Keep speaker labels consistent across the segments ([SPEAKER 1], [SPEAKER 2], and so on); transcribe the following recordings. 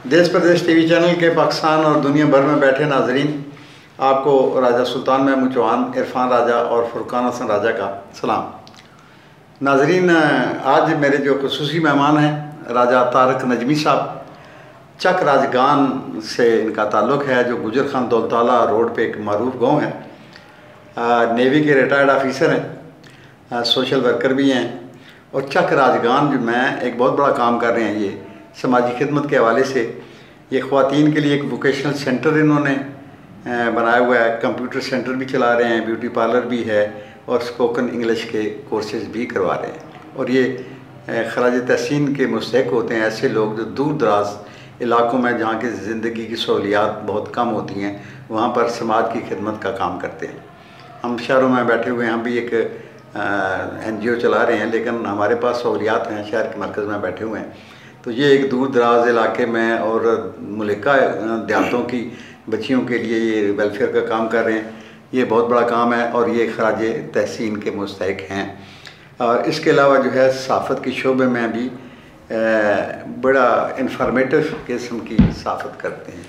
[SPEAKER 1] देश प्रदेश TV channel के पाकिस्तान और दुनिया भर में बैठे नाजरीन, आपको राजा सुल्तान महमूद चौहान, इरफान राजा और फुरकान हसन राजा का सलाम। नाजरीन, आज मेरे जो खुसूसी मेहमान हैं राजा तारक नजमी साहब, चक राजगान से इनका ताल्लुक़ है, जो गुजर खान दौलताला रोड पे एक मरूफ गांव है। नेवी के रिटायर्ड ऑफिसर हैं, सोशल वर्कर भी हैं और चक राजगान जो में एक बहुत बड़ा काम कर रहे हैं। ये समाजी खिदमत के हवाले से ये ख़वातीन के लिए एक वोकेशनल सेंटर इन्होंने बनाया हुआ है, कंप्यूटर सेंटर भी चला रहे हैं, ब्यूटी पार्लर भी है और स्पोकन इंग्लिश के कोर्सेज़ भी करवा रहे हैं। और ये खराज तहसीन के मुस्तहिक होते हैं ऐसे लोग जो दूर दराज इलाकों में जहाँ की ज़िंदगी की सहूलियात बहुत कम होती हैं, वहाँ पर समाज की खिदमत का काम करते हैं। हम शहरों में बैठे हुए हैं, हम भी एक NGO चला रहे हैं, लेकिन हमारे पास सहूलियात हैं, शहर के मरकज़ में बैठे हुए हैं। तो ये एक दूर दराज इलाके में और मुल्का देहातों की बच्चियों के लिए ये वेलफेयर का काम कर रहे हैं। ये बहुत बड़ा काम है और ये खराज तहसीन के मुस्तहिक हैं। और इसके अलावा जो है सहाफ़त के शोबे में भी बड़ा इंफॉर्मेटिव किस्म की सहाफ़त करते हैं,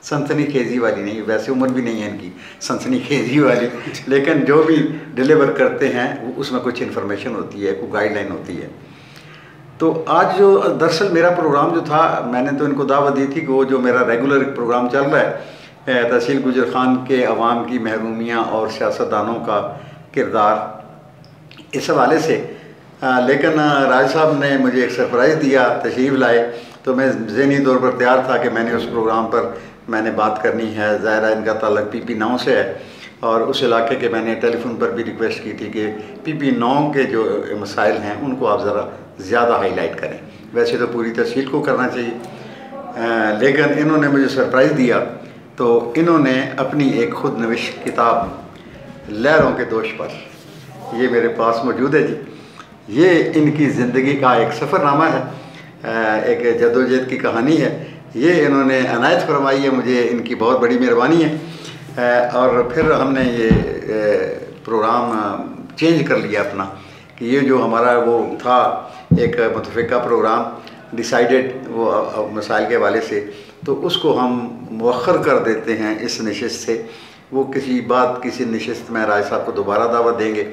[SPEAKER 1] सनसनी खेज़ी वाली नहीं, वैसे उम्र भी नहीं है इनकी सनसनी खेज़ी वाली, लेकिन जो भी डिलीवर करते हैं उसमें कुछ इन्फॉर्मेशन होती है, कोई गाइडलाइन होती है। तो आज जो दरअसल मेरा प्रोग्राम जो था, मैंने तो इनको दावत दी थी कि वो जो मेरा रेगुलर प्रोग्राम चल रहा है तहसील गुजर खान के अवाम की महरूमियाँ और सियासतदानों का किरदार, इस हवाले से, लेकिन राज साहब ने मुझे एक सरप्राइज़ दिया, तशरीफ़ लाए, तो मैं ज़हनी तौर पर तैयार था कि मैंने उस प्रोग्राम पर मैंने बात करनी है। ज़ाहिर है इनका ताल्लुक़ PP9 से है और उस इलाके के मैंने टेलीफोन पर भी रिक्वेस्ट की थी कि PP9 के जो मसाइल हैं उनको आप ज़रा ज़्यादा हाईलाइट करें। वैसे तो पूरी तहसील को करना चाहिए, लेकिन इन्होंने मुझे सरप्राइज़ दिया। तो इन्होंने अपनी एक खुद नविश्त किताब लहरों के दोष पर, ये मेरे पास मौजूद है जी, ये इनकी ज़िंदगी का एक सफ़रनामा है, एक जद्दोजहद की कहानी है। ये इन्होंने अनायत फरमाई है मुझे, इनकी बहुत बड़ी मेहरबानी है। और फिर हमने ये प्रोग्राम चेंज कर लिया अपना, कि ये जो हमारा वो था एक मुतफ़िका प्रोग्राम डिसाइडेड वो मसाइल के हवाले से, तो उसको हम मुअख्खर कर देते हैं इस नशिस्त से। वो किसी नशिस्त में राज साहब को दोबारा दावत देंगे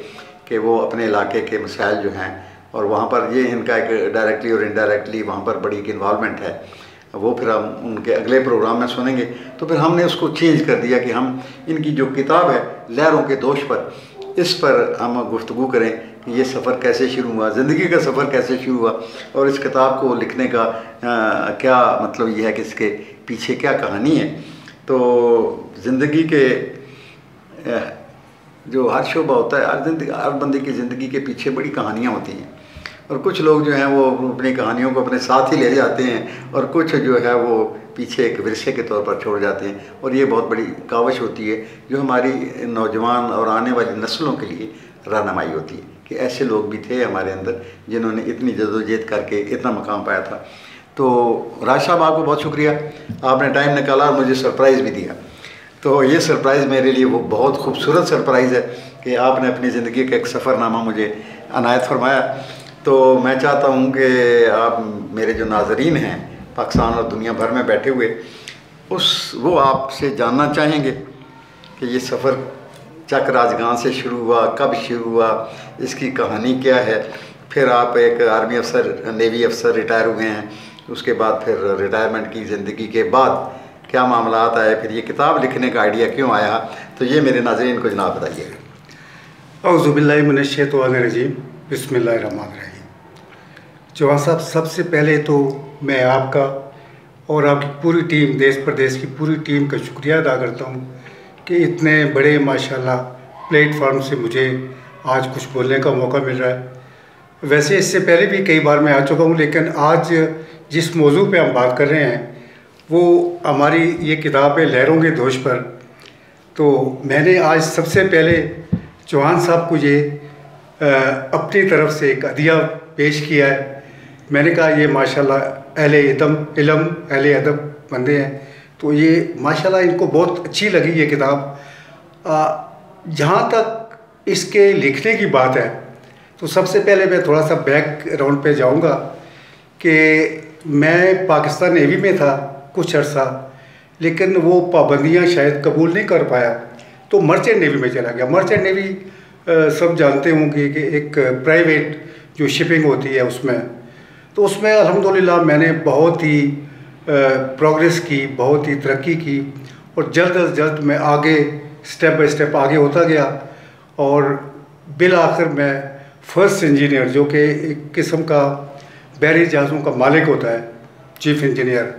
[SPEAKER 1] कि वो अपने इलाके के मसाइल जो हैं, और वहाँ पर ये इनका एक डायरेक्टली और इनडायरेक्टली वहाँ पर बड़ी एक इन्वॉल्वमेंट है, वो फिर हम उनके अगले प्रोग्राम में सुनेंगे। तो फिर हमने उसको चेंज कर दिया कि हम इनकी जो किताब है लहरों के दोष पर, इस पर हम गुफ्तगू करें कि ये सफ़र कैसे शुरू हुआ, ज़िंदगी का सफ़र कैसे शुरू हुआ और इस किताब को लिखने का क्या मतलब ये है कि इसके पीछे क्या कहानी है। तो ज़िंदगी के जो हर शोबा होता है, हर बंदे की ज़िंदगी के पीछे बड़ी कहानियाँ होती हैं, और कुछ लोग जो हैं वो अपनी कहानियों को अपने साथ ही ले जाते हैं और कुछ जो है वो पीछे एक विरसे के तौर पर छोड़ जाते हैं। और ये बहुत बड़ी काविश होती है जो हमारी नौजवान और आने वाली नस्लों के लिए रहनुमाई होती है कि ऐसे लोग भी थे हमारे अंदर जिन्होंने इतनी जद्दोजहद करके इतना मकाम पाया था। तो राज साहब, आपको बहुत शुक्रिया, आपने टाइम निकाला और मुझे सरप्राइज़ भी दिया। तो ये सरप्राइज़ मेरे लिए वो बहुत खूबसूरत सरप्राइज़ है कि आपने अपनी ज़िंदगी का एक सफ़रनामा मुझे अनायत फरमाया। तो मैं चाहता हूँ कि आप मेरे जो नाज़रीन हैं पाकिस्तान और दुनिया भर में बैठे हुए, वो आपसे जानना चाहेंगे कि ये सफ़र चक राजगान से शुरू हुआ, कब शुरू हुआ, इसकी कहानी क्या है। फिर आप एक आर्मी अफसर, नेवी अफसर रिटायर हुए हैं, उसके बाद फिर रिटायरमेंट की ज़िंदगी के बाद क्या मामलात आए, फिर ये किताब लिखने का आइडिया क्यों आया। तो ये मेरे नाज़रीन को जनाब बताइएगा।
[SPEAKER 2] औज़ु बिल्लाहि मिनश्शैतानिर्रजीम, बिस्मिल्लाहिर्रहमानिर्रहीम। चौहान साहब, सबसे पहले तो मैं आपका और आपकी पूरी टीम, देश प्रदेश की पूरी टीम का शुक्रिया अदा करता हूँ कि इतने बड़े माशाल्लाह प्लेटफॉर्म से मुझे आज कुछ बोलने का मौका मिल रहा है। वैसे इससे पहले भी कई बार मैं आ चुका हूँ, लेकिन आज जिस मौजू पे हम बात कर रहे हैं वो हमारी ये किताब है लहरों के दोष पर। तो मैंने आज सबसे पहले चौहान साहब को ये अपनी तरफ से एक हदिया पेश किया है। मैंने कहा ये माशाल्लाह अहले इल्म अहले अदब बंदे हैं, तो ये माशाल्लाह इनको बहुत अच्छी लगी ये किताब। जहाँ तक इसके लिखने की बात है तो सबसे पहले मैं थोड़ा सा बैकग्राउंड पे जाऊँगा कि मैं पाकिस्तान नेवी में था कुछ अर्सा, लेकिन वो पाबंदियां शायद कबूल नहीं कर पाया, तो मर्चेंट नेवी में चला गया। मर्चेंट नेवी सब जानते होंगे कि एक प्राइवेट जो शिपिंग होती है उसमें, तो उसमें अल्हम्दुलिल्लाह मैंने बहुत ही प्रोग्रेस की, बहुत ही तरक्की की, और जल्द अज जल्द मैं आगे स्टेप बाय स्टेप आगे होता गया, और बिल आखिर मैं फर्स्ट इंजीनियर, जो कि एक किस्म का बहरी जहाज़ों का मालिक होता है, चीफ इंजीनियर,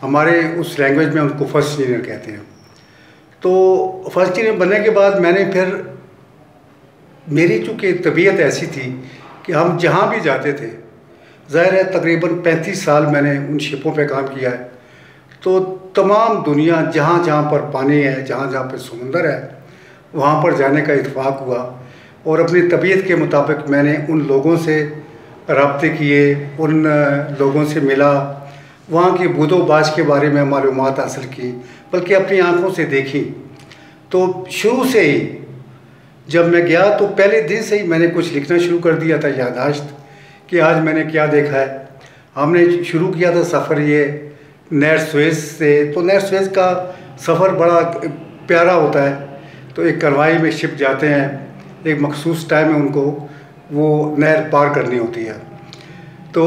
[SPEAKER 2] हमारे उस लैंग्वेज में उनको फर्स्ट इंजीनियर कहते हैं। तो फर्स्ट इंजीनियर बनने के बाद मैंने फिर, मेरी चूँकि तबीयत ऐसी थी कि हम जहाँ भी जाते थे, ज़ाहिर है तकरीबन 35 साल मैंने उन शिपों पे काम किया है, तो तमाम दुनिया जहाँ जहाँ पर पानी है, जहाँ जहाँ पर समुंदर है, वहाँ पर जाने का इत्फाक हुआ, और अपनी तबीयत के मुताबिक मैंने उन लोगों से रब्ते किए, उन लोगों से मिला, वहाँ की बुदोबाश के बारे में मालूमात हासिल की, बल्कि अपनी आँखों से देखी। तो शुरू से ही जब मैं गया तो पहले दिन से ही मैंने कुछ लिखना शुरू कर दिया था, याददाश्त, कि आज मैंने क्या देखा है। हमने शुरू किया था सफ़र ये नहर सुएज़ से, तो नहर सुएज़ का सफ़र बड़ा प्यारा होता है। तो एक कनवाई में शिप जाते हैं, एक मखसूस टाइम में उनको वो नहर पार करनी होती है, तो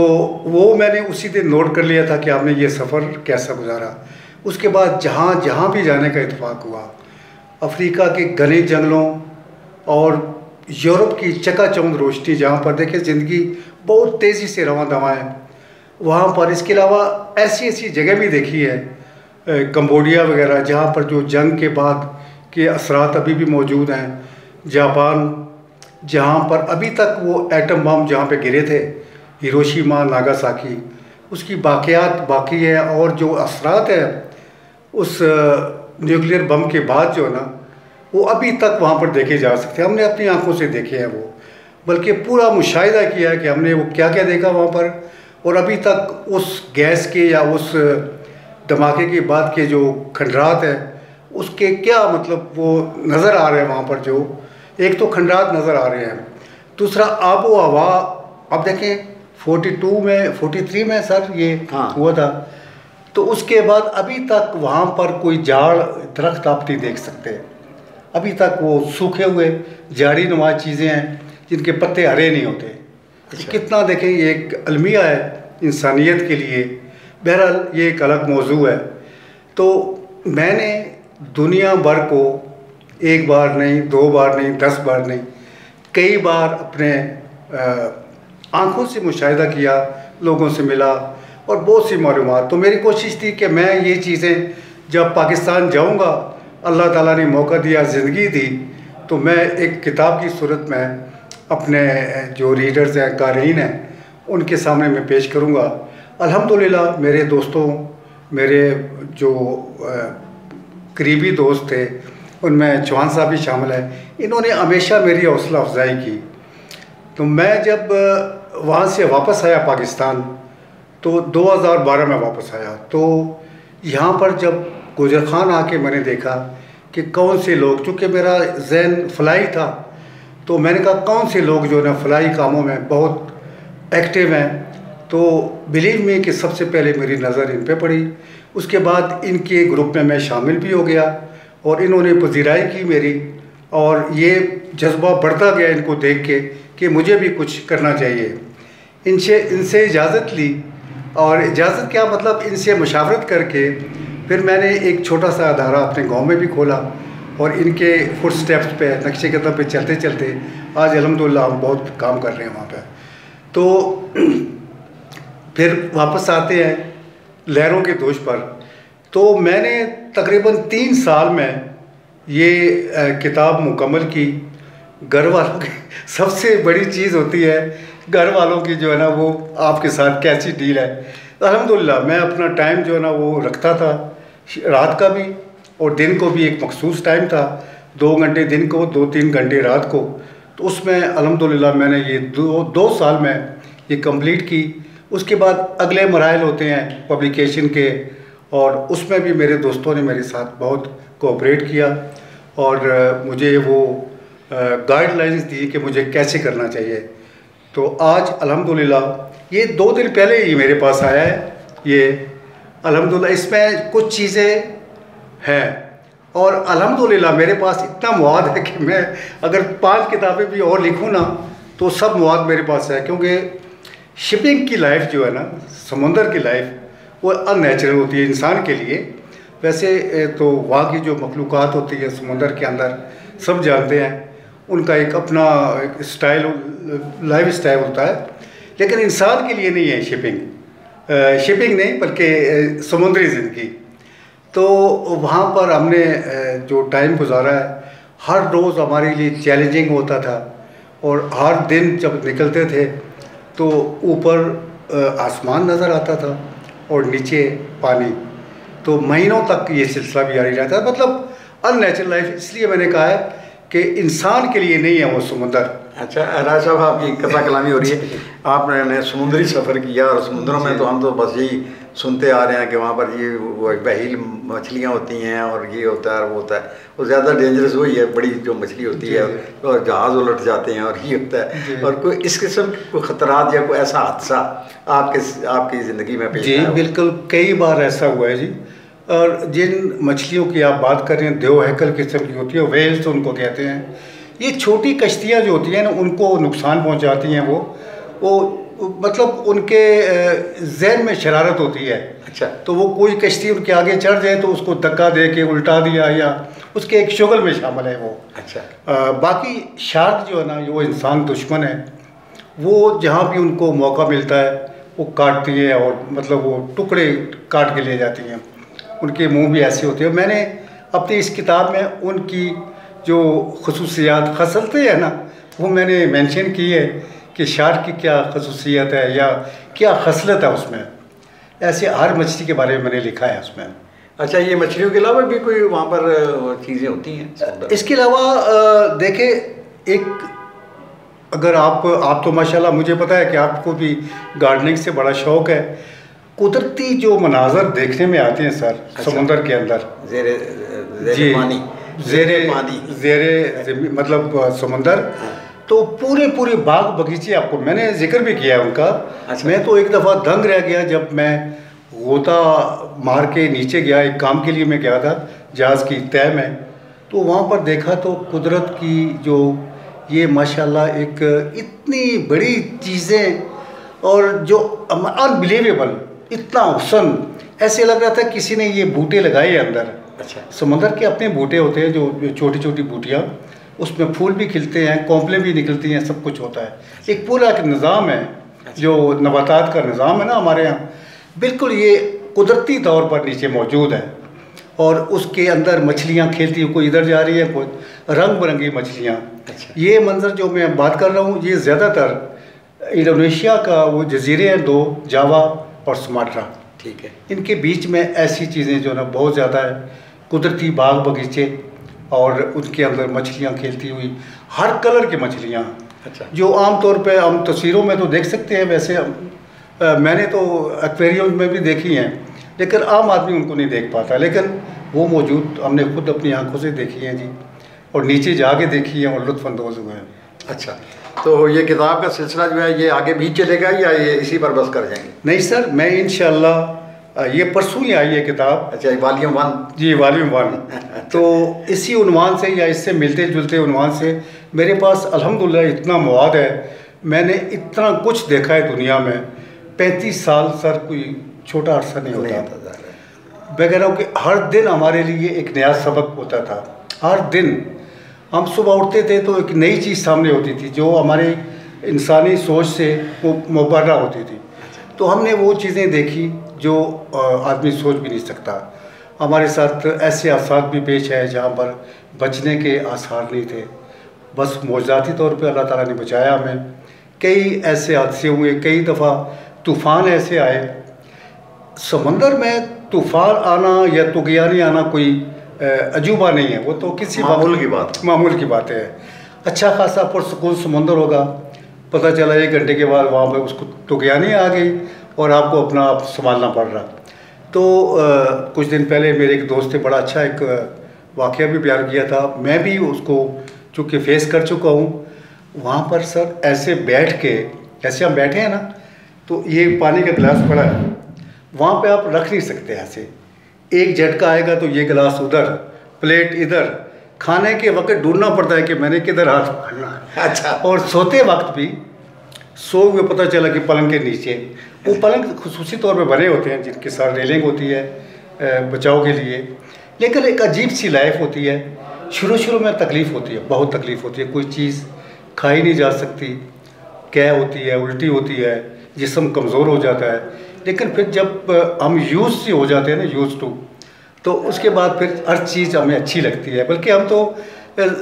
[SPEAKER 2] वो मैंने उसी दिन नोट कर लिया था कि आपने ये सफ़र कैसा गुजारा। उसके बाद जहाँ जहाँ भी जाने का इत्फाक हुआ, अफ्रीका के घने जंगलों और यूरोप की चकाचौंध रोशनी, जहाँ पर देखें ज़िंदगी बहुत तेज़ी से रवां दवा है, वहाँ पर। इसके अलावा ऐसी ऐसी जगह भी देखी है, कंबोडिया वगैरह, जहाँ पर जो जंग के बाद के असरात अभी भी मौजूद हैं। जापान, जहाँ पर अभी तक वो एटम बम जहाँ पे गिरे थे, हिरोशिमा नागासाकी, उसकी बाक़ियात बाकी है, और जो असरात है उस न्यूक्लियर बम के बाद जो है ना, वो अभी तक वहाँ पर देखे जा सकते हैं। हमने अपनी आंखों से देखे हैं वो, बल्कि पूरा मुशाहिदा किया है कि हमने वो क्या क्या देखा वहाँ पर, और अभी तक उस गैस के या उस धमाके के बाद के जो खंडरात हैं, उसके क्या मतलब वो नज़र आ रहे हैं वहाँ पर। जो एक तो खंडरात नज़र आ रहे हैं, दूसरा आबो हवा। अब देखें 43 में सर ये हुआ था, तो उसके बाद अभी तक वहाँ पर कोई झाड़ दरख्त आप नहीं देख सकते। अभी तक वो सूखे हुए झाड़ी नुमा चीज़ें हैं जिनके पत्ते हरे नहीं होते। अच्छा। कितना देखें, ये एक अलमिया है इंसानियत के लिए। बहरहाल ये एक अलग मौजू है। तो मैंने दुनिया भर को एक बार नहीं, 2 बार नहीं, 10 बार नहीं, कई बार अपने आँखों से मुशाहिदा किया, लोगों से मिला, और बहुत सी मालूमात। तो मेरी कोशिश थी कि मैं ये चीज़ें जब पाकिस्तान जाऊँगा, अल्लाह ताला ने मौका दिया, ज़िंदगी दी, तो मैं एक किताब की सूरत में अपने जो रीडर्स हैं, क़ारीन हैं, उनके सामने मैं पेश करूँगा। अल्हम्दुलिल्लाह मेरे दोस्तों, मेरे जो करीबी दोस्त थे, उनमें चौहान साहब भी शामिल हैं, इन्होंने हमेशा मेरी हौसला अफजाई की। तो मैं जब वहाँ से वापस आया पाकिस्तान, तो 2012 में वापस आया, तो यहाँ पर जब गुजर खान आके मैंने देखा कि कौन से लोग, चूँकि मेरा ज़हन फ़लाई था, तो मैंने कहा कौन से लोग जो है ना फ़लाई कामों में बहुत एक्टिव हैं। तो बिलीव मी कि सबसे पहले मेरी नज़र इन पे पड़ी। उसके बाद इनके ग्रुप में मैं शामिल भी हो गया, और इन्होंने पजीराई की मेरी, और ये जज्बा बढ़ता गया इनको देख के कि मुझे भी कुछ करना चाहिए। इनसे इजाज़त ली, और इजाज़त क्या मतलब, इनसे मशावरत करके फिर मैंने एक छोटा सा अदारा अपने गांव में भी खोला, और इनके फुट स्टेप्स पे, नक्शे कदम पे चलते चलते आज अल्हम्दुलिल्लाह हम बहुत काम कर रहे हैं वहाँ पे। तो फिर वापस आते हैं लहरों के दोष पर। तो मैंने तकरीबन 3 साल में ये किताब मुकम्मल की। घर वालों की सबसे बड़ी चीज़ होती है, घर वालों की जो है ना वो आपके साथ कैसी डील है। अल्हम्दुलिल्लाह मैं अपना टाइम जो है ना वो रखता था, रात का भी और दिन को भी। एक मखसूस टाइम था, 2 घंटे दिन को, 2-3 घंटे रात को। तो उसमें अल्हम्दुलिल्लाह मैंने ये 2 साल में ये कंप्लीट की। उसके बाद अगले मराइल होते हैं पब्लिकेशन के, और उसमें भी मेरे दोस्तों ने मेरे साथ बहुत कोऑपरेट किया, और मुझे वो गाइडलाइंस दी कि मुझे कैसे करना चाहिए। तो आज अल्हम्दुलिल्लाह ये 2 दिन पहले ही मेरे पास आया है ये अल्हम्दुलिल्लाह इसमें कुछ चीज़ें हैं, और अल्हम्दुलिल्लाह मेरे पास इतना मवाद है कि मैं अगर 5 किताबें भी और लिखूँ ना तो सब मवाद मेरे पास है, क्योंकि शिपिंग की लाइफ जो है ना, समुंदर की लाइफ, वो अननेचुरल होती है इंसान के लिए। वैसे तो वहाँ की जो मखलूक़ात होती है समुंदर के अंदर, सब जानते हैं, उनका एक अपना एक स्टाइल, लाइफ स्टाइल होता है, लेकिन इंसान के लिए नहीं है शिपिंग नहीं बल्कि समुद्री ज़िंदगी। तो वहाँ पर हमने जो टाइम गुजारा है, हर रोज़ हमारे लिए चैलेंजिंग होता था, और हर दिन जब निकलते थे तो ऊपर आसमान नज़र आता था और नीचे पानी, तो महीनों तक ये सिलसिला भी जारी रहता है। मतलब अननेचुरल लाइफ, इसलिए मैंने कहा है कि इंसान के लिए नहीं है वो समुंदर।
[SPEAKER 1] अच्छा राज साहब, आपकी कथा कलामी हो रही है, आपने समुद्री सफ़र किया, और समुद्रों में तो हम तो बस यही सुनते आ रहे हैं कि वहाँ पर ये वो बहील मछलियाँ होती हैं और ये होता है वो होता है, वो ज़्यादा डेंजरस वही है, बड़ी जो मछली होती है, और जहाज़ उलट जाते हैं और ये होता है, और कोई इस किस्म के कोई ख़तरात या कोई ऐसा हादसा आपकी ज़िंदगी में पेश आया?
[SPEAKER 2] जी बिल्कुल, कई बार ऐसा हुआ है जी। और जिन मछलियों की आप बात कर रहे हैं, देव हैकल किस्म की होती है, वेल्स उनको कहते हैं, ये छोटी कश्तियाँ जो होती हैं ना, उनको नुकसान पहुंचाती हैं। वो मतलब उनके जहन में शरारत होती है।
[SPEAKER 1] अच्छा।
[SPEAKER 2] तो वो कोई कश्ती उनके आगे चढ़ जाए तो उसको धक्का दे के उल्टा दिया, या उसके एक शुगल में शामिल है वो।
[SPEAKER 1] अच्छा।
[SPEAKER 2] बाकी शार्क जो है ना, वो इंसान दुश्मन है, वो जहाँ भी उनको मौका मिलता है वो काटती है, और मतलब वो टुकड़े काट के ले जाती हैं। उनके मुंह भी ऐसे होते हैं। मैंने अपनी इस किताब में उनकी जो खसूसियात, खसलतें हैं ना, वो मैंने मेंशन की है कि शार्क की क्या खसूसियत है या क्या खसलत है उसमें। ऐसे हर मछली के बारे में मैंने लिखा है उसमें।
[SPEAKER 1] अच्छा, ये मछलियों के अलावा भी कोई वहाँ पर चीज़ें होती हैं?
[SPEAKER 2] इसके अलावा देखें, एक अगर आप तो माशाल्लाह, मुझे पता है कि आपको भी गार्डनिंग से बड़ा शौक़ है, कुदरती जो मनाजर देखने में आते हैं सर। अच्छा। समुंदर के अंदर
[SPEAKER 1] ज़ेरे पानी,
[SPEAKER 2] ज़ेरे मतलब समुंदर। हाँ। तो पूरे बाग बगीचे आपको मैंने जिक्र भी किया है उनका। अच्छा। मैं तो एक दफ़ा दंग रह गया जब मैं गोता मार के नीचे गया, एक काम के लिए मैं गया था जहाज़ की तय में, तो वहाँ पर देखा तो कुदरत की जो ये माशाल्लाह एक इतनी बड़ी चीज़ें, और जो अनबिलीवेबल, इतना हुस्न, ऐसे लग रहा था किसी ने ये बूटे लगाए अंदर। अच्छा। समुंदर के अपने बूटे होते हैं, जो छोटी छोटी बूटियाँ, उसमें फूल भी खिलते हैं, कौंपलें भी निकलती हैं, सब कुछ होता है। एक पूरा एक निज़ाम है। अच्छा। जो नबातात का निज़ाम है ना हमारे यहाँ, बिल्कुल ये कुदरती तौर पर नीचे मौजूद है, और उसके अंदर मछलियाँ खेलती हैं, कोई इधर जा रही है, कोई रंग बिरंगी मछलियाँ। अच्छा। ये मंजर जो मैं बात कर रहा हूँ, ये ज़्यादातर इंडोनेशिया का वो जजीरे हैं 2, जावा और सुमात्रा।
[SPEAKER 1] ठीक है। इनके
[SPEAKER 2] इनके बीच में ऐसी चीज़ें जो ना बहुत ज़्यादा है, कुदरती बाग बगीचे, और उनके अंदर मछलियाँ खेलती हुई, हर कलर की मछलियाँ। अच्छा। जो आम तौर पे हम तस्वीरों में तो देख सकते हैं, वैसे मैंने तो एक्वेरियम में भी देखी हैं, लेकिन आम आदमी उनको नहीं देख पाता, लेकिन वो मौजूद हमने खुद अपनी आंखों से देखी हैं जी, और नीचे जाके देखी है और लुत्फ़अंदोज़ हुए हैं।
[SPEAKER 1] अच्छा, तो ये किताब का सिलसिला जो है ये आगे भी चलेगा या ये इसी पर बस कर जाएंगे?
[SPEAKER 2] नहीं सर, मैं इंशाअल्लाह, ये परसों ही आई है किताब।
[SPEAKER 1] अच्छा, वॉल्यूम 1?
[SPEAKER 2] जी, वॉल्यूम 1। तो इसी उन्वान से या इससे मिलते जुलते उन्वान से मेरे पास अल्हम्दुलिल्लाह इतना मवाद है। मैंने इतना कुछ देखा है दुनिया में। 35 साल सर कोई छोटा अरसा नहीं होता। मैं कह रहा हूँ कि हर दिन हमारे लिए एक नया सबक होता था। हर दिन हम सुबह उठते थे तो एक नई चीज़ सामने होती थी जो हमारे इंसानी सोच से वो मुबर्रा होती थी। तो हमने वो चीज़ें देखी जो आदमी सोच भी नहीं सकता। हमारे साथ ऐसे हादसात भी पेश है जहाँ पर बचने के आसार नहीं थे, बस मौजूदाती तौर पे अल्लाह ताला ने बचाया हमें। कई ऐसे हादसे हुए, कई दफ़ा तूफ़ान ऐसे आए। समंदर में तूफ़ान आना या तुग़यानी आना कोई अजूबा नहीं है, वो तो किसी मामूल की बात है। अच्छा खासा पुरसकून समंदर होगा, पता चला 1 घंटे के बाद वहाँ पे उसको तुग़यानी आ गई और आपको अपना आप संभालना पड़ रहा। तो कुछ दिन पहले मेरे एक दोस्त थे, बड़ा अच्छा एक वाक़या भी बयान किया था। मैं भी उसको चूँकि फेस कर चुका हूँ। वहाँ पर सर ऐसे बैठ के, ऐसे हम बैठे हैं ना, तो ये पानी का गिलास पड़ा है, वहाँ पे आप रख नहीं सकते ऐसे। एक झटका आएगा तो ये गिलास उधर, प्लेट इधर, खाने के वक्त ढूंढना पड़ता है कि मैंने किधर हाथ पकड़ना।
[SPEAKER 1] अच्छा।
[SPEAKER 2] और सोते वक्त भी सो हुए पता चला कि पलंग के नीचे, वो पलंग खुसूसी तौर पे बने होते हैं जिनके साथ रेलिंग होती है बचाव के लिए, लेकिन एक अजीब सी लाइफ होती है। शुरू में तकलीफ़ होती है, बहुत तकलीफ़ होती है, कोई चीज़ खाई नहीं जा सकती, कै होती है, उल्टी होती है, जिस्म कमज़ोर हो जाता है। लेकिन फिर जब हम यूज़ से हो जाते हैं ना, यूज़ टू, तो उसके बाद फिर हर चीज़ हमें अच्छी लगती है। बल्कि हम तो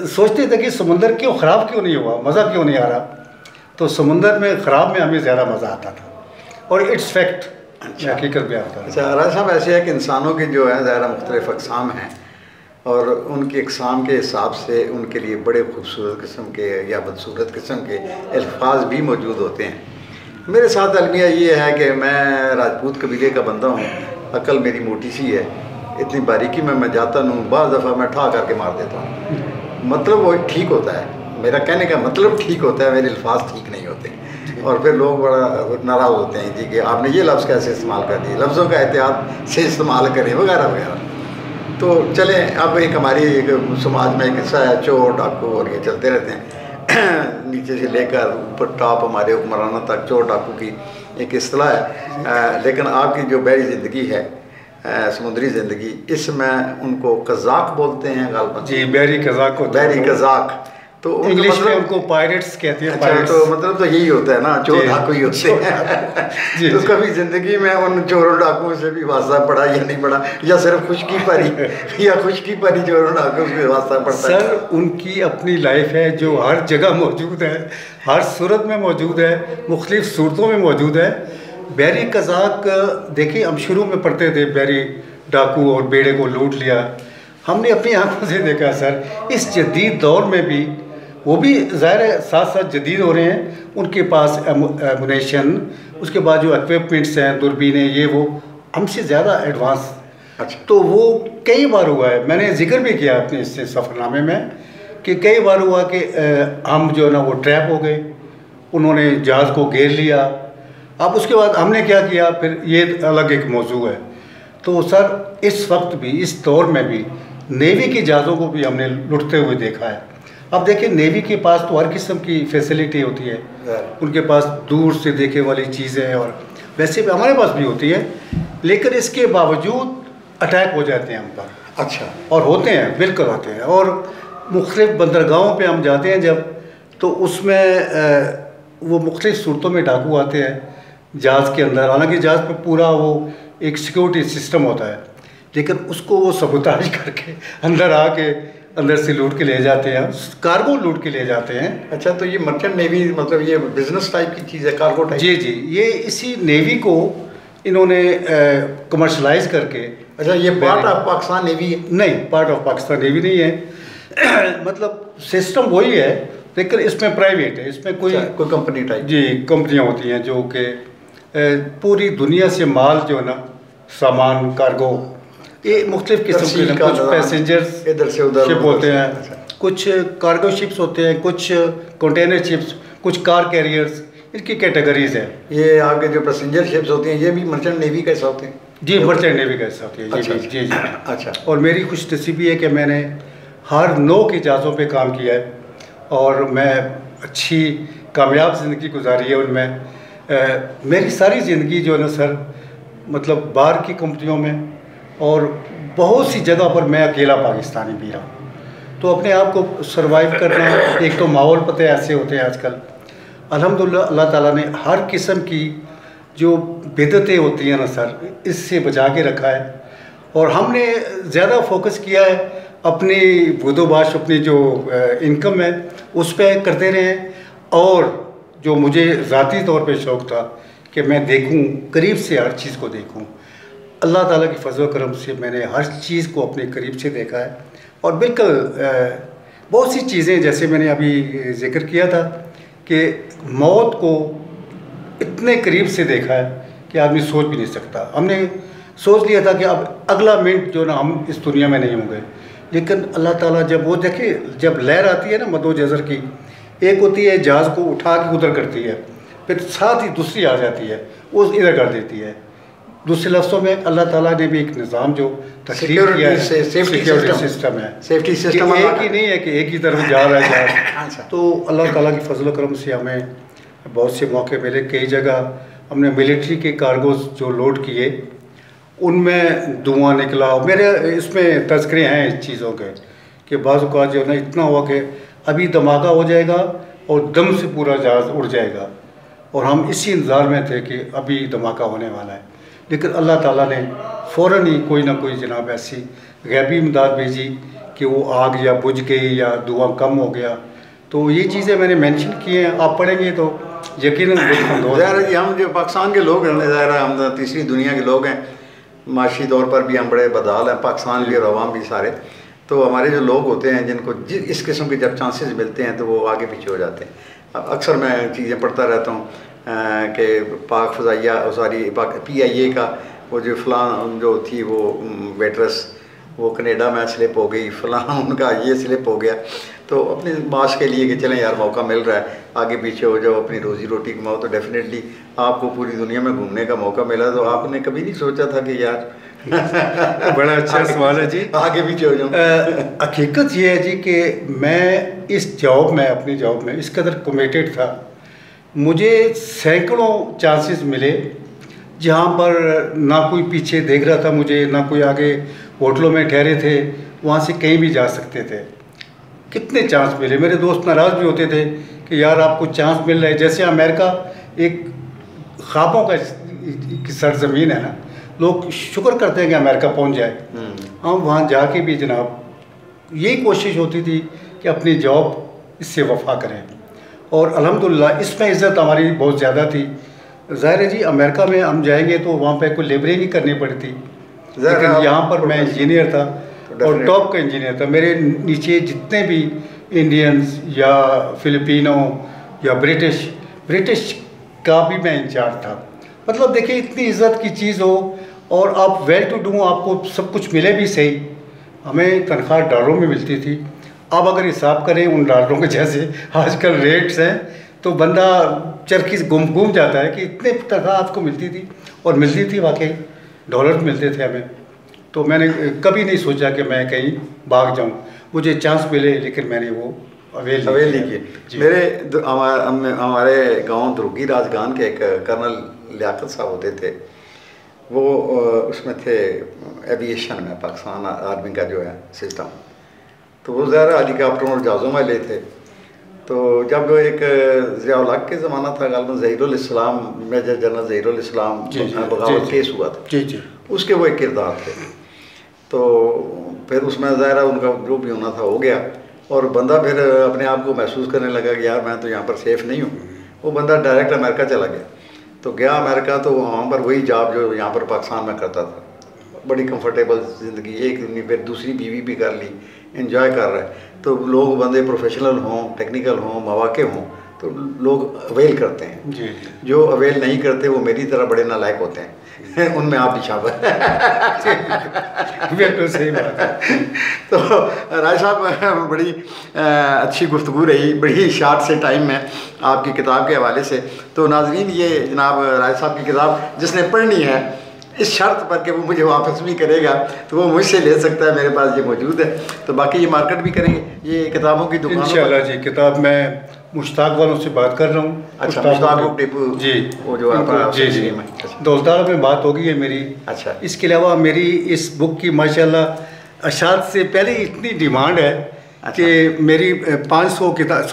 [SPEAKER 2] सोचते थे कि समुंदर क्यों ख़राब क्यों नहीं हुआ, मज़ा क्यों नहीं आ रहा। तो समुंदर में ख़राब में हमें ज़्यादा मज़ा आता था, और इट्स फैक्ट, हकीकत बयान करता हूं।
[SPEAKER 1] अच्छा राजा साहब, ऐसे है कि इंसानों की जो है ज़ाहिर मुख्तलिफ अक़साम हैं, और उनकी अक़साम के हिसाब से उनके लिए बड़े खूबसूरत किस्म के या बदसूरत किस्म के अल्फाज भी मौजूद होते हैं। मेरे साथ अलमिया ये है कि मैं राजपूत कबीले का बंदा हूँ, अकल मेरी मोटी सी है, इतनी बारीकी में मैं जाता नहीं, बाज़ दफ़ा मैं ठा करके मार देता हूँ। मतलब वो ठीक होता है, मेरा कहने का मतलब ठीक होता है, मेरे अल्फाज ठीक नहीं होते। और फिर लोग बड़ा नाराज़ होते हैं जी कि आपने ये लफ्ज़ कैसे इस्तेमाल कर दिए, लफ्ज़ों का एहतियात से इस्तेमाल करें वगैरह वगैरह। तो चलें, अब एक हमारी एक समाज में एक किस्सा है, चोर डाकू और ये चलते रहते हैं नीचे से लेकर ऊपर टॉप हमारे हुक्मराना तक चोर डाकू की एक इस्तिलाह है। लेकिन आपकी जो बहरी ज़िंदगी है, समुद्री ज़िंदगी, इसमें उनको कज़ाक बोलते हैं गालबन।
[SPEAKER 2] जी, बहरी कज़ाक को,
[SPEAKER 1] बहरी कज़ाक, तो
[SPEAKER 2] इंग्लिश
[SPEAKER 1] मतलब,
[SPEAKER 2] में उनको पायरेट्स कहते हैं।
[SPEAKER 1] अच्छा, तो मतलब तो यही होता है ना, चोर डाकू ही होते हैं। तो कभी ज़िंदगी में उन चोरों डाकुओं से भी वास्ता पड़ा या नहीं पड़ा, या सिर्फ खुशकी परी या खुशकी परी चोरों डाकुओं से वास्ता पड़ता है?
[SPEAKER 2] सर, उनकी अपनी लाइफ है जो हर जगह मौजूद है, हर सूरत में मौजूद है, मुख्तलिफ सूरतों में मौजूद है। बहरी कज़ाक देखिए, हम शुरू में पढ़ते थे बहरी डाकू और बेड़े को लूट लिया, हमने अपनी आंखों से देखा सर। इस जदीद दौर में भी वो भी ज़ाहिर है साथ साथ जदीद हो रहे हैं, उनके पास एमुनेशन, उसके बाद जो इक्विपमेंट्स हैं, दूरबीनें, ये वो हमसे ज़्यादा एडवांस।
[SPEAKER 1] अच्छा।
[SPEAKER 2] तो वो कई बार हुआ है, मैंने जिक्र भी किया अपने इससे सफ़रनामे में, कि कई बार हुआ कि हम जो है ना वो ट्रैप हो गए, उन्होंने जहाज़ को घेर लिया। अब उसके बाद हमने क्या किया, फिर ये अलग एक मौजू है। तो सर, इस वक्त भी, इस दौर में भी नेवी के जहाज़ों को भी हमने लुटते हुए देखा है। अब देखिए, नेवी के पास तो हर किस्म की फैसिलिटी होती है, उनके पास दूर से देखे वाली चीज़ें, और वैसे भी हमारे पास भी होती है, लेकिन इसके बावजूद अटैक हो जाते हैं हम पर।
[SPEAKER 1] अच्छा।
[SPEAKER 2] और होते हैं, बिल्कुल होते हैं। और मुख्तलिफ बंदरगाहों पे हम जाते हैं जब, तो उसमें वो मुख्तलिफ सूरतों में डाकू आते हैं जहाज़ के अंदर। हालांकि जहाज़ पे पूरा वो एक सिक्योरिटी सिस्टम होता है, लेकिन उसको वो सबूताज करके अंदर से लूट के ले जाते हैं, कार्गो लूट के ले जाते हैं।
[SPEAKER 1] अच्छा, तो ये मर्चेंट नेवी मतलब ये बिजनेस टाइप की चीज़ है, कार्गो टाइप?
[SPEAKER 2] जी जी, ये इसी नेवी को इन्होंने कमर्शलाइज करके।
[SPEAKER 1] अच्छा, ये पार्ट ऑफ पाकिस्तान नेवी है?
[SPEAKER 2] नहीं, पार्ट ऑफ पाकिस्तान नेवी नहीं है। मतलब सिस्टम वही है, लेकिन इसमें प्राइवेट है, इसमें कोई
[SPEAKER 1] कंपनी टाइप।
[SPEAKER 2] जी, कंपनियां होती हैं जो कि पूरी दुनिया से माल जो है ना, सामान, कार्गो, ये मुख्तलिफ किस्म के, कुछ पैसेंजर्स
[SPEAKER 1] इधर से उधर
[SPEAKER 2] शिप होते हैं, कुछ कार्गो शिप्स होते हैं, कुछ कंटेनर शिप्स, कुछ कार कैरियर्स, इनकी कैटेगरीज हैं।
[SPEAKER 1] ये आगे जो पैसेंजर शिप्स होती हैं, ये भी मर्चेंट नेवी का हिस्सा होते हैं?
[SPEAKER 2] जी, मर्चेंट नेवी का हिस्सा होती है।
[SPEAKER 1] अच्छा,
[SPEAKER 2] जी जी।
[SPEAKER 1] अच्छा।
[SPEAKER 2] और मेरी खुशनसीबी है कि मैंने हर नौ के जहाज़ों पे काम किया है, और मैं अच्छी कामयाब ज़िंदगी गुजारी है उनमें। मेरी सारी ज़िंदगी जो है ना सर, मतलब बाहर की कंपनियों में और बहुत सी जगह पर मैं अकेला पाकिस्तानी भी रहा। तो अपने आप को सरवाइव करना, एक तो माहौल पता है ऐसे होते हैं आजकल, अल्हम्दुलिल्लाह अल्लाह ताला ने हर किस्म की जो बिदतें होती हैं ना सर, इससे बचा के रखा है। और हमने ज़्यादा फोकस किया है अपनी बुदोबाश, अपनी जो इनकम है उस पर करते रहे। और जो मुझे ज़ाती तौर पे शौक़ था कि मैं देखूं, करीब से हर चीज़ को देखूं, अल्लाह ताला की फजल करम से मैंने हर चीज़ को अपने करीब से देखा है। और बिल्कुल बहुत सी चीज़ें, जैसे मैंने अभी जिक्र किया था कि मौत को इतने करीब से देखा है कि आदमी सोच भी नहीं सकता। हमने सोच लिया था कि अब अगला मिनट जो ना हम इस दुनिया में नहीं होंगे, लेकिन अल्लाह ताला जब वो देखे, जब लहर आती है ना मदो जज़र की, एक होती है जहाज़ को उठा के उधर करती है, फिर साथ ही दूसरी आ जाती है, वो इधर कर देती है। दूसरे लफ्ज़ों में अल्लाह ताला ने भी एक निज़ाम जो तस्लीम किया है, सिक्योरिटी सिस्टम है,
[SPEAKER 1] सेफ्टी सिस्टम
[SPEAKER 2] एक ही नहीं है कि एक ही तरफ जा रहा है जहाज। तो अल्लाह ताला की फजल करम से हमें बहुत से मौके मिले। कई जगह हमने मिलिट्री के कार्गोज जो लोड किए उनमें धुआं निकला। मेरे इसमें तज़किरे हैं इस चीज़ों के कि बाज़ औक़ात जो है ना इतना हुआ कि अभी धमाका हो जाएगा और दम से पूरा जहाज़ उड़ जाएगा, और हम इसी इंतज़ार में थे कि अभी धमाका होने वाला है। लेकिन अल्लाह ताला ने फ़ौरन ही कोई ना कोई जनाब ऐसी गैबी इमदाद भेजी कि वो आग या बुझ गई या धुआं कम हो गया। तो ये चीज़ें मैंने मेंशन की हैं, आप पढ़ेंगे तो यकीनन
[SPEAKER 1] ज़ाहिर है हम जो पाकिस्तान के लोग हैं, ज़ाहिर है हम तीसरी दुनिया के लोग हैं, माशी तौर पर भी हम बड़े बदहाल हैं, पाकिस्तान भी और अवाम भी सारे। तो हमारे जो लोग होते हैं जिनको इस किस्म के जब चांसेस मिलते हैं तो वो आगे पीछे हो जाते हैं। अक्सर मैं चीज़ें पढ़ता रहता हूँ कि पाक फ़ज़ाइया सॉरी PIA का वो जो फ़लाँ जो थी वो वेट्रेस वो कनेडा में स्लिप हो गई, फ़लाँ उनका ये स्लिप हो गया। तो अपने माश के लिए कि चलें यार मौका मिल रहा है, आगे पीछे हो जाओ, अपनी रोज़ी रोटी कमाओ। तो डेफिनेटली आपको पूरी दुनिया में घूमने का मौका मिला, तो आपने कभी नहीं सोचा था कि यार
[SPEAKER 2] बड़ा अच्छा सवाल है जी,
[SPEAKER 1] आगे पीछे हो जाऊँ।
[SPEAKER 2] हकीकत ये है जी कि मैं इस जॉब में अपनी जॉब में इस कदर कमिटेड था। मुझे सैकड़ों चांसेस मिले जहाँ पर ना कोई पीछे देख रहा था मुझे, ना कोई आगे होटलों में ठहरे थे, वहाँ से कहीं भी जा सकते थे। कितने चांस मिले, मेरे दोस्त नाराज़ भी होते थे कि यार आपको चांस मिल रहा है। जैसे अमेरिका एक ख्वाबों का की सरजमीन है ना, लोग शुक्र करते हैं कि अमेरिका पहुंच जाए। हम वहाँ जाके भी जनाब यही कोशिश होती थी कि अपनी जॉब इससे वफा करें, और अल्हम्दुलिल्लाह इसमें इज़्ज़त हमारी बहुत ज़्यादा थी। ज़ाहिर है जी अमेरिका में हम जाएंगे तो वहाँ पे कोई लेबरिंग ही करनी पड़ती, लेकिन यहाँ पर मैं इंजीनियर था और टॉप का इंजीनियर था। मेरे नीचे जितने भी इंडियंस या फिलिपिनो या ब्रिटिश का भी मैं इंचार्ज था। मतलब देखिए इतनी इज़्ज़त की चीज़ हो और आप वेल टू डू, आपको सब कुछ मिले भी सही। हमें तनख्वाह डॉलरों में मिलती थी। अब अगर हिसाब करें उन डॉलरों के जैसे आजकल रेट्स हैं तो बंदा चरखी घूम जाता है कि इतने तनख्वाह आपको मिलती थी, और मिलती थी वाकई, डॉलर मिलते थे हमें। तो मैंने कभी नहीं सोचा कि मैं कहीं भाग जाऊं। मुझे चांस मिले लेकिन मैंने वो अवेल नहीं किए।
[SPEAKER 1] मेरे हमारे गांव दुर्गी राजगान के एक कर्नल लियाकत साहब होते थे, वो उसमें थे एविएशन में, पाकिस्तान आर्मी का जो है सिस्टम। तो वो ज़्यादा हेलीकॉप्टरों और जहाज़ों वाले थे। तो जब एक ज़िया-उल हक के ज़माना था, गालिबन ज़हीरुल इस्लाम, मेजर जनरल ज़हीरुल इस्लाम बगावत केस हुआ था, उसके वो एक किरदार थे। तो फिर उसमें ज़ाहिर उनका जो भी होना था हो गया, और बंदा फिर अपने आप को महसूस करने लगा कि यार मैं तो यहाँ पर सेफ़ नहीं हूँ। वो बंदा डायरेक्ट अमेरिका चला गया। तो गया अमेरिका, तो वहाँ पर वही जॉब जो यहाँ पर पाकिस्तान में करता था, बड़ी कंफर्टेबल ज़िंदगी, एक नहीं फिर दूसरी बीवी भी कर ली, एंजॉय कर रहा है। तो लोग बंदे प्रोफेशनल हों, टेक्निकल हों, मौके हों, तो लोग अवेल करते हैं
[SPEAKER 2] जी।
[SPEAKER 1] जो अवेल नहीं करते वो मेरी तरह बड़े नालायक होते हैं। उनमें आप भी शामिल
[SPEAKER 2] बिल्कुल सही बात है।
[SPEAKER 1] तो राय साहब बड़ी अच्छी गुफ्तगू रही, बड़ी शार्ट से टाइम में आपकी किताब के हवाले से। तो नाजरीन ये जनाब राय साहब की किताब जिसने पढ़नी है इस शर्त पर कि वो मुझे वापस भी करेगा तो वो मुझसे ले सकता है, मेरे पास ये मौजूद है। तो बाकी ये मार्केट भी करेंगे, ये किताबों की दुकान
[SPEAKER 2] इंशाल्लाह जी। किताब मैं मुश्ताक वालों से बात कर रहा हूँ।
[SPEAKER 1] अच्छा, मुश्ताक टिपू
[SPEAKER 2] जी,
[SPEAKER 1] वो जो आप
[SPEAKER 2] जी जी दौलतारा में बात होगी है मेरी।
[SPEAKER 1] अच्छा,
[SPEAKER 2] इसके अलावा मेरी इस बुक की माशाल्लाह अशात से पहले इतनी डिमांड है कि मेरी 500 किताब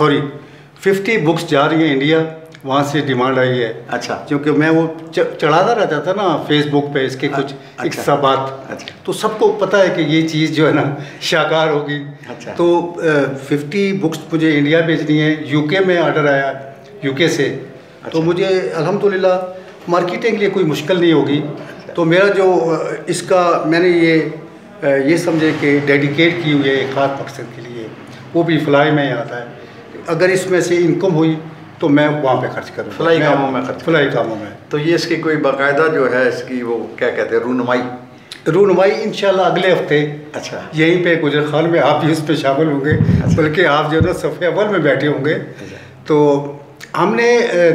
[SPEAKER 2] 50 बुक्स जा रही हैं इंडिया, वहाँ से डिमांड आई है।
[SPEAKER 1] अच्छा,
[SPEAKER 2] क्योंकि मैं वो चढ़ाता रहता था ना फेसबुक पे इसके कुछ इक़्तिसाबात।
[SPEAKER 1] अच्छा,
[SPEAKER 2] तो सबको पता है कि ये चीज़ जो है ना शाकार होगी।
[SPEAKER 1] अच्छा,
[SPEAKER 2] तो 50 बुक्स मुझे इंडिया भेजनी है। यूके में आर्डर आया यूके से। अच्छा। तो मुझे अल्हम्दुलिल्लाह मार्केटिंग के लिए कोई मुश्किल नहीं होगी। अच्छा। तो मेरा जो इसका मैंने ये समझे कि डेडिकेट की हुई है एक ख़ास मकसद के लिए, वो भी फ्लाई में आता है। अगर इसमें से इनकम हुई तो मैं वहाँ पे खर्च करूँ,
[SPEAKER 1] फ्लाई कामों में खर्च,
[SPEAKER 2] फ्लाई कामों में।
[SPEAKER 1] तो ये इसकी कोई बाकायदा जो है इसकी वो क्या कहते हैं
[SPEAKER 2] रूनुमाई इंशाल्लाह अगले हफ्ते।
[SPEAKER 1] अच्छा,
[SPEAKER 2] यहीं पे गुजर खान में आप भी इस पे शामिल होंगे। अच्छा। बल्कि आप जो है ना सफ़े अव्वल में बैठे होंगे। अच्छा। तो हमने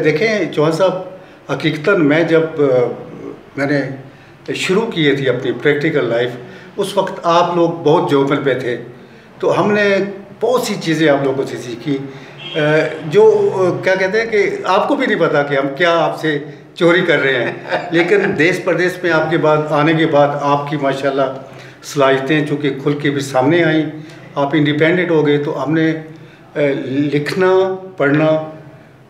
[SPEAKER 2] देखें चौहान साहब, हकीकतन मैं जब मैंने शुरू किए थी अपनी प्रैक्टिकल लाइफ, उस वक्त आप लोग बहुत जोबल पे थे, तो हमने बहुत सी चीज़ें आप लोगों से सीखी जो क्या कहते हैं कि आपको भी नहीं पता कि हम क्या आपसे चोरी कर रहे हैं। लेकिन देश प्रदेश में आपके बाद आने के बाद आपकी माशाल्लाह सलाहियतें चूँकि खुल के भी सामने आई, आप इंडिपेंडेंट हो गए, तो हमने लिखना पढ़ना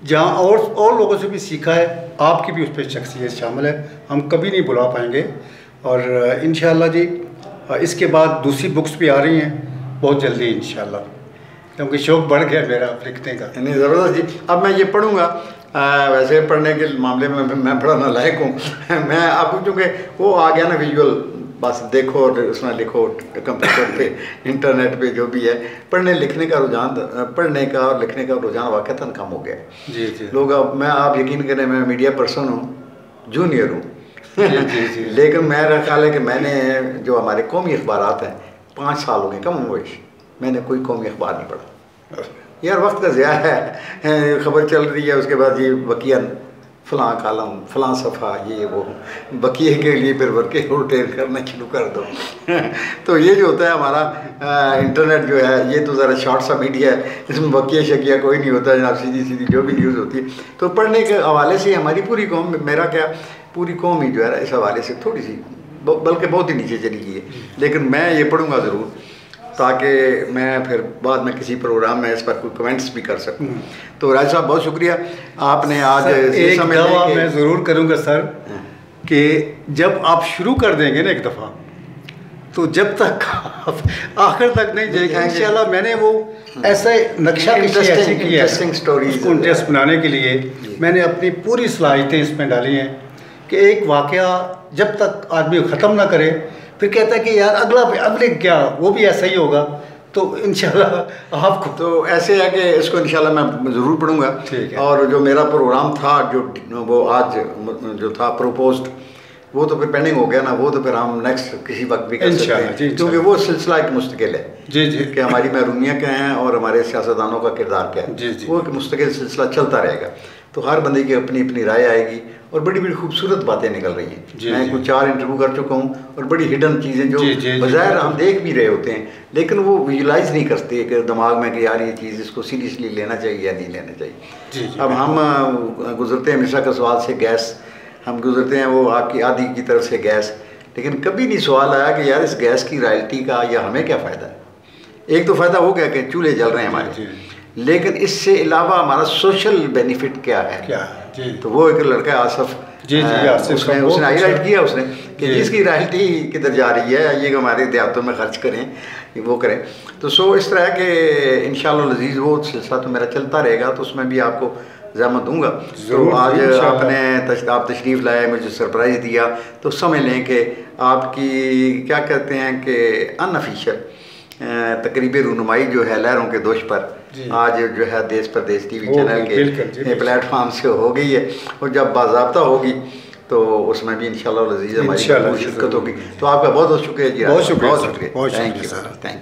[SPEAKER 2] जहाँ और लोगों से भी सीखा है, आपकी भी उस पर शख्सियत शामिल है, हम कभी नहीं भुला पाएंगे। और इंशाअल्लाह जी इसके बाद दूसरी बुक्स भी आ रही हैं बहुत जल्दी इंशाअल्लाह, क्योंकि शौक़ बढ़ गया मेरा लिखने का।
[SPEAKER 1] नहीं ज़बरदस्त जी, अब मैं ये पढ़ूँगा। वैसे पढ़ने के मामले में मैं बड़ा नालायक हूँ मैं अब चूँकि वो आ गया ना विजुअल, बस देखो उसमें लिखो कंप्यूटर पे इंटरनेट पे जो भी है, पढ़ने लिखने का रुझान, पढ़ने का और लिखने का रुझान वाक़तन कम हो गया।
[SPEAKER 2] जी जी।
[SPEAKER 1] लोग अब आप यकीन करें, मैं मीडिया पर्सन हूँ, जूनियर हूँ
[SPEAKER 2] जी।
[SPEAKER 1] लेकिन मेरा ख्याल है कि मैंने जो हमारे कौमी अखबारात हैं 5 साल हो गए कम उम्र, मैंने कोई कौमी अखबार नहीं पढ़ा यार, वक्त का ज़िया है। खबर चल रही है, उसके बाद ये वकीयन फ़लाँ कालम फ़लाँ सफ़ा ये वो, बकिए के लिए फिर वर्के उल्टे करना शुरू कर दो तो ये जो होता है हमारा इंटरनेट जो है, ये तो ज़रा शॉर्ट सा मीडिया है, इसमें बकिया शकिया कोई नहीं होता जनाब, सीधी सीधी जो भी न्यूज़ होती है। तो पढ़ने के हवाले से हमारी पूरी कौम, मेरा क्या पूरी कौम ही जो है ना इस हवाले से थोड़ी सी बल्कि बहुत ही नीचे चली गई है। लेकिन मैं ये पढ़ूँगा ज़रूर, ताकि मैं फिर बाद में किसी प्रोग्राम में इस पर कोई कमेंट्स भी कर सकूं। तो राज साहब बहुत शुक्रिया, आपने आज
[SPEAKER 2] एक दफ़ा मैं ज़रूर करूंगा सर कि जब आप शुरू कर देंगे ना एक दफ़ा, तो जब तक आप आखिर तक नहीं जाएंगे इंशाल्लाह। मैंने वो ऐसा नक्शा ऐसे किया है स्टोरी को इंटरेस्ट बनाने के लिए, मैंने अपनी पूरी सलाहियतें इसमें डाली हैं कि एक वाक़या जब तक आदमी ख़त्म ना करे फिर कहता है कि यार अगले क्या वो भी ऐसा ही होगा। तो इंशाल्लाह आपको
[SPEAKER 1] तो ऐसे है कि इसको इंशाल्लाह मैं ज़रूर पढ़ूँगा। और जो मेरा प्रोग्राम था जो वो आज जो था प्रोपोज्ड, वो तो फिर पेंडिंग हो गया ना, वो तो फिर हम नेक्स्ट किसी वक्त भी कर सकते हैं, क्योंकि वो सिलसिला एक मुस्तकिल है
[SPEAKER 2] जी जी
[SPEAKER 1] कि हमारी महरूमियाँ क्या हैं और हमारे सियासतदानों का किरदार क्या है
[SPEAKER 2] जी जी।
[SPEAKER 1] वो एक मुस्तकिल सिलसिला चलता रहेगा। तो हर बंदे की अपनी अपनी राय आएगी और बड़ी बड़ी खूबसूरत बातें निकल रही हैं। मैं कुछ 4 इंटरव्यू कर चुका हूँ और बड़ी हिडन चीज़ें जो बज़ाहिर हम देख भी रहे होते हैं, लेकिन वो विजुलाइज नहीं करते कि दिमाग में कि यार ये चीज़ इसको सीरियसली लेना चाहिए या नहीं लेना चाहिए। अब हम गुजरते हैं मिर्ज़ा का सवाल से गैस, हम गुजरते हैं वो आपकी आदि की तरफ से गैस, लेकिन कभी नहीं सवाल आया कि यार इस गैस की रॉयल्टी का या हमें क्या फ़ायदा है। एक तो फ़ायदा हो गया कि चूल्हे जल रहे हैं हमारे, लेकिन इससे अलावा हमारा सोशल बेनिफिट क्या है
[SPEAKER 2] जी।
[SPEAKER 1] तो वो एक लड़का आसिफ उसने हाईलाइट किया उसने कि जिसकी रॉयल्टी किधर जा रही है, ये हमारे देहातों में खर्च करें वो करें। तो सो इस तरह के इंशाअल्लाह लजीज़ वो सिलसिला तो मेरा चलता रहेगा, तो उसमें भी आपको ज़हमत दूंगा। तो आज आपने आप तशरीफ़ लाए, मुझे सरप्राइज़ दिया, तो समझ लें कि आपकी क्या कहते हैं कि अनऑफिशियल तकरीबी रूनुमाई जो है लहरों के दोष पर आज जो है देश प्रदेश टीवी चैनल के प्लेटफॉर्म से हो गई है, और जब बाज़ाब्ता होगी तो उसमें भी इंशाअल्लाह लजीज़ हमारी शिरकत होगी। तो आपका बहुत बहुत शुक्रिया जी,
[SPEAKER 2] बहुत शुक्रिया,
[SPEAKER 1] थैंक यू।